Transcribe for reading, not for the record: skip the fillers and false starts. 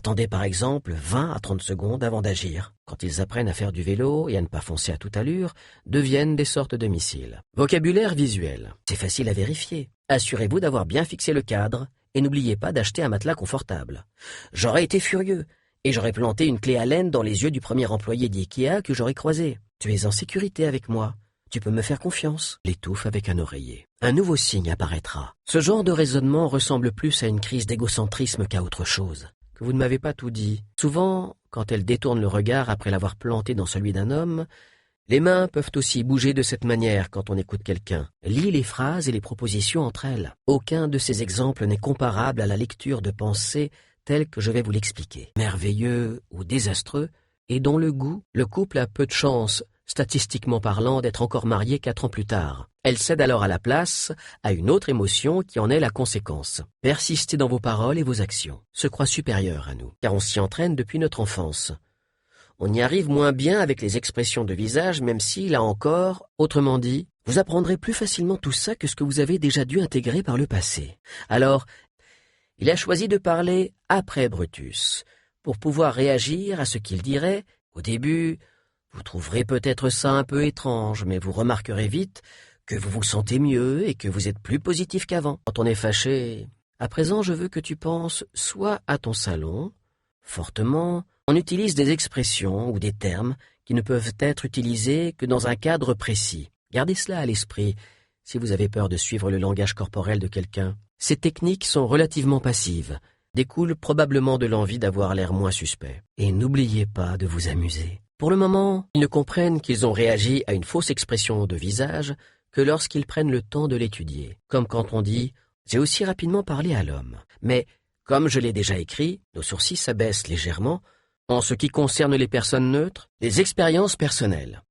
Attendez par exemple 20 à 30 secondes avant d'agir. Quand ils apprennent à faire du vélo et à ne pas foncer à toute allure, deviennent des sortes de missiles. Vocabulaire visuel. C'est facile à vérifier. Assurez-vous d'avoir bien fixé le cadre et n'oubliez pas d'acheter un matelas confortable. J'aurais été furieux et j'aurais planté une clé Allen dans les yeux du premier employé d'IKEA que j'aurais croisé. Tu es en sécurité avec moi. Tu peux me faire confiance. L'étouffe avec un oreiller. Un nouveau signe apparaîtra. Ce genre de raisonnement ressemble plus à une crise d'égocentrisme qu'à autre chose. Que vous ne m'avez pas tout dit. Souvent, quand elle détourne le regard après l'avoir planté dans celui d'un homme, les mains peuvent aussi bouger de cette manière quand on écoute quelqu'un. Lis les phrases et les propositions entre elles. Aucun de ces exemples n'est comparable à la lecture de pensée telle que je vais vous l'expliquer. Merveilleux ou désastreux, et dont le goût, le couple a peu de chance, statistiquement parlant, d'être encore marié 4 ans plus tard. Elle cède alors à la place à une autre émotion qui en est la conséquence. Persistez dans vos paroles et vos actions. Se croit supérieur à nous, car on s'y entraîne depuis notre enfance. On y arrive moins bien avec les expressions de visage, même si, là encore, autrement dit, vous apprendrez plus facilement tout ça que ce que vous avez déjà dû intégrer par le passé. Alors, il a choisi de parler après Brutus, pour pouvoir réagir à ce qu'il dirait. Au début, vous trouverez peut-être ça un peu étrange, mais vous remarquerez vite que vous vous sentez mieux et que vous êtes plus positif qu'avant. Quand on est fâché, à présent je veux que tu penses soit à ton salon, fortement, on utilise des expressions ou des termes qui ne peuvent être utilisés que dans un cadre précis. Gardez cela à l'esprit si vous avez peur de suivre le langage corporel de quelqu'un. Ces techniques sont relativement passives, découlent probablement de l'envie d'avoir l'air moins suspect. Et n'oubliez pas de vous amuser. Pour le moment, ils ne comprennent qu'ils ont réagi à une fausse expression de visage que lorsqu'ils prennent le temps de l'étudier. Comme quand on dit « j'ai aussi rapidement parlé à l'homme ». Mais, comme je l'ai déjà écrit, nos sourcils s'abaissent légèrement. En ce qui concerne les personnes neutres, les expériences personnelles.